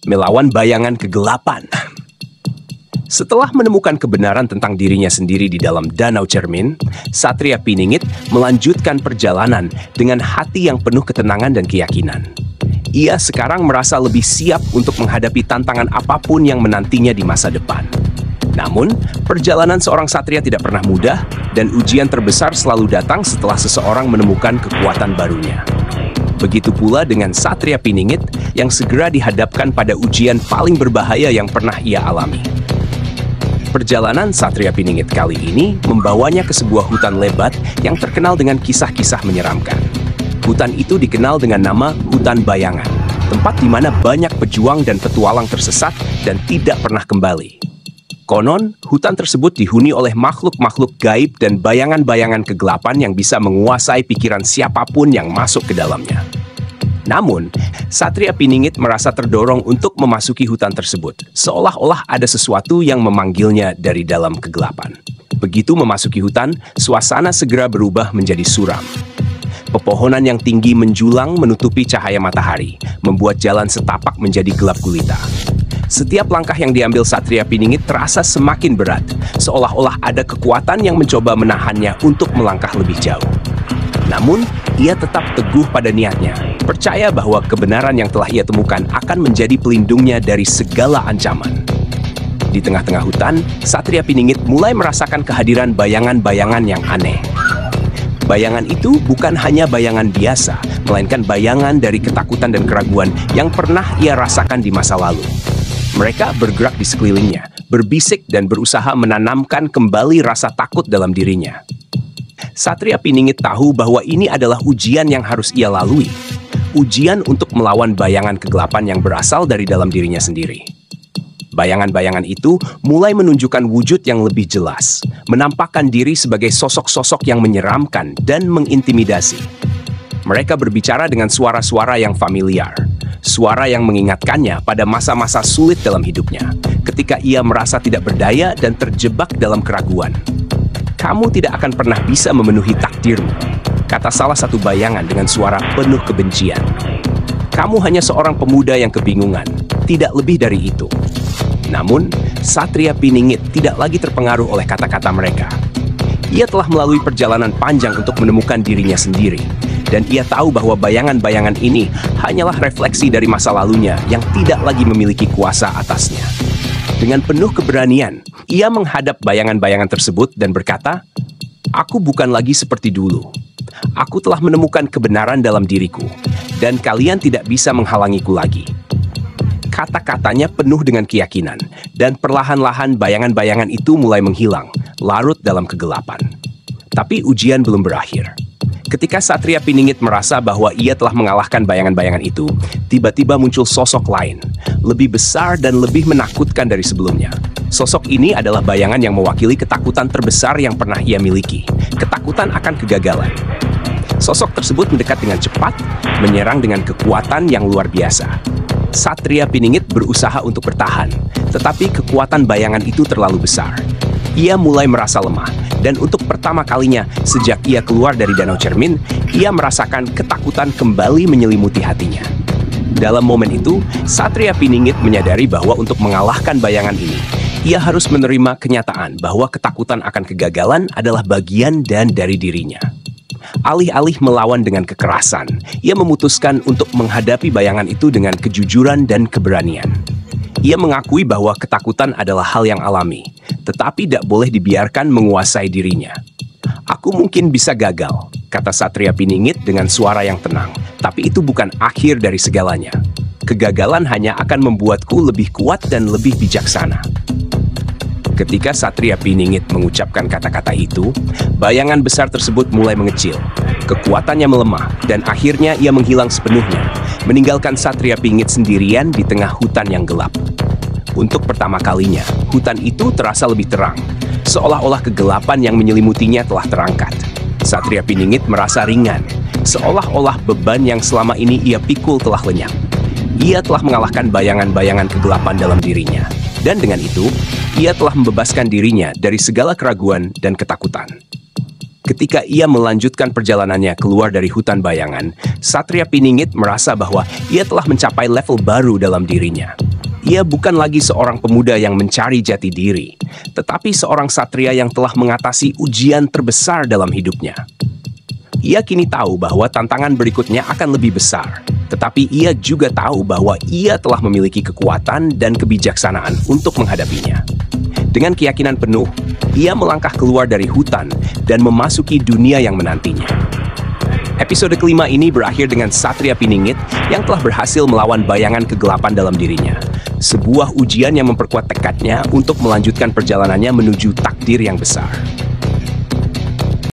melawan bayangan kegelapan. Setelah menemukan kebenaran tentang dirinya sendiri di dalam Danau Cermin, Satria Piningit melanjutkan perjalanan dengan hati yang penuh ketenangan dan keyakinan. Ia sekarang merasa lebih siap untuk menghadapi tantangan apapun yang menantinya di masa depan. Namun, perjalanan seorang satria tidak pernah mudah dan ujian terbesar selalu datang setelah seseorang menemukan kekuatan barunya. Begitu pula dengan Satria Piningit yang segera dihadapkan pada ujian paling berbahaya yang pernah ia alami. Perjalanan Satria Piningit kali ini membawanya ke sebuah hutan lebat yang terkenal dengan kisah-kisah menyeramkan. Hutan itu dikenal dengan nama Hutan Bayangan, tempat di mana banyak pejuang dan petualang tersesat dan tidak pernah kembali. Konon, hutan tersebut dihuni oleh makhluk-makhluk gaib dan bayangan-bayangan kegelapan yang bisa menguasai pikiran siapapun yang masuk ke dalamnya. Namun, Satria Piningit merasa terdorong untuk memasuki hutan tersebut, seolah-olah ada sesuatu yang memanggilnya dari dalam kegelapan. Begitu memasuki hutan, suasana segera berubah menjadi suram. Pepohonan yang tinggi menjulang menutupi cahaya matahari, membuat jalan setapak menjadi gelap gulita. Setiap langkah yang diambil Satria Piningit terasa semakin berat, seolah-olah ada kekuatan yang mencoba menahannya untuk melangkah lebih jauh. Namun, ia tetap teguh pada niatnya, percaya bahwa kebenaran yang telah ia temukan akan menjadi pelindungnya dari segala ancaman. Di tengah-tengah hutan, Satria Piningit mulai merasakan kehadiran bayangan-bayangan yang aneh. Bayangan itu bukan hanya bayangan biasa, melainkan bayangan dari ketakutan dan keraguan yang pernah ia rasakan di masa lalu. Mereka bergerak di sekelilingnya, berbisik dan berusaha menanamkan kembali rasa takut dalam dirinya. Satria Piningit tahu bahwa ini adalah ujian yang harus ia lalui. Ujian untuk melawan bayangan kegelapan yang berasal dari dalam dirinya sendiri. Bayangan-bayangan itu mulai menunjukkan wujud yang lebih jelas, menampakkan diri sebagai sosok-sosok yang menyeramkan dan mengintimidasi. Mereka berbicara dengan suara-suara yang familiar, suara yang mengingatkannya pada masa-masa sulit dalam hidupnya, ketika ia merasa tidak berdaya dan terjebak dalam keraguan. "Kamu tidak akan pernah bisa memenuhi takdirmu," kata salah satu bayangan dengan suara penuh kebencian. "Kamu hanya seorang pemuda yang kebingungan, tidak lebih dari itu." Namun, Satria Piningit tidak lagi terpengaruh oleh kata-kata mereka. Ia telah melalui perjalanan panjang untuk menemukan dirinya sendiri, dan ia tahu bahwa bayangan-bayangan ini hanyalah refleksi dari masa lalunya yang tidak lagi memiliki kuasa atasnya. Dengan penuh keberanian, ia menghadap bayangan-bayangan tersebut dan berkata, "Aku bukan lagi seperti dulu. Aku telah menemukan kebenaran dalam diriku, dan kalian tidak bisa menghalangiku lagi." Kata-katanya penuh dengan keyakinan, dan perlahan-lahan bayangan-bayangan itu mulai menghilang, larut dalam kegelapan. Tapi ujian belum berakhir. Ketika Satria Piningit merasa bahwa ia telah mengalahkan bayangan-bayangan itu, tiba-tiba muncul sosok lain, lebih besar dan lebih menakutkan dari sebelumnya. Sosok ini adalah bayangan yang mewakili ketakutan terbesar yang pernah ia miliki, ketakutan akan kegagalan. Sosok tersebut mendekat dengan cepat, menyerang dengan kekuatan yang luar biasa. Satria Piningit berusaha untuk bertahan, tetapi kekuatan bayangan itu terlalu besar. Ia mulai merasa lemah, dan untuk pertama kalinya sejak ia keluar dari Danau Cermin, ia merasakan ketakutan kembali menyelimuti hatinya. Dalam momen itu, Satria Piningit menyadari bahwa untuk mengalahkan bayangan ini, ia harus menerima kenyataan bahwa ketakutan akan kegagalan adalah bagian dari dirinya. Alih-alih melawan dengan kekerasan, ia memutuskan untuk menghadapi bayangan itu dengan kejujuran dan keberanian. Ia mengakui bahwa ketakutan adalah hal yang alami, tetapi tidak boleh dibiarkan menguasai dirinya. "Aku mungkin bisa gagal," kata Satria Piningit dengan suara yang tenang, "tapi itu bukan akhir dari segalanya. Kegagalan hanya akan membuatku lebih kuat dan lebih bijaksana." Ketika Satria Piningit mengucapkan kata-kata itu, bayangan besar tersebut mulai mengecil. Kekuatannya melemah, dan akhirnya ia menghilang sepenuhnya, meninggalkan Satria Piningit sendirian di tengah hutan yang gelap. Untuk pertama kalinya, hutan itu terasa lebih terang, seolah-olah kegelapan yang menyelimutinya telah terangkat. Satria Piningit merasa ringan, seolah-olah beban yang selama ini ia pikul telah lenyap. Ia telah mengalahkan bayangan-bayangan kegelapan dalam dirinya. Dan dengan itu, ia telah membebaskan dirinya dari segala keraguan dan ketakutan. Ketika ia melanjutkan perjalanannya keluar dari hutan bayangan, Satria Piningit merasa bahwa ia telah mencapai level baru dalam dirinya. Ia bukan lagi seorang pemuda yang mencari jati diri, tetapi seorang satria yang telah mengatasi ujian terbesar dalam hidupnya. Ia kini tahu bahwa tantangan berikutnya akan lebih besar, tetapi ia juga tahu bahwa ia telah memiliki kekuatan dan kebijaksanaan untuk menghadapinya. Dengan keyakinan penuh, ia melangkah keluar dari hutan dan memasuki dunia yang menantinya. Episode kelima ini berakhir dengan Satria Piningit yang telah berhasil melawan bayangan kegelapan dalam dirinya. Sebuah ujian yang memperkuat tekadnya untuk melanjutkan perjalanannya menuju takdir yang besar.